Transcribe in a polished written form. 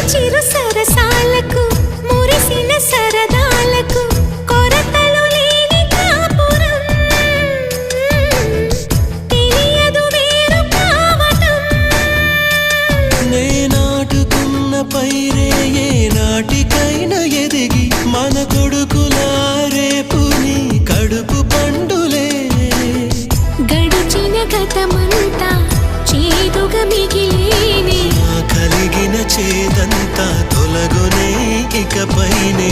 చిరు సరసాలకు మురిసిన సరదాలకు కొరతలు లేని కాపురం తెలియదు వేరు కావటం. నే నాటుకున్న పైరే ఏ నాటికైనా ఎదిగి మన కొడుకులా రేపు నీ కడుపు పండులే. గడిచిన గతమంతా చేదుగా మిగిలేనే కలిగిన చేదంతా తొలగునే ఇకపైనే.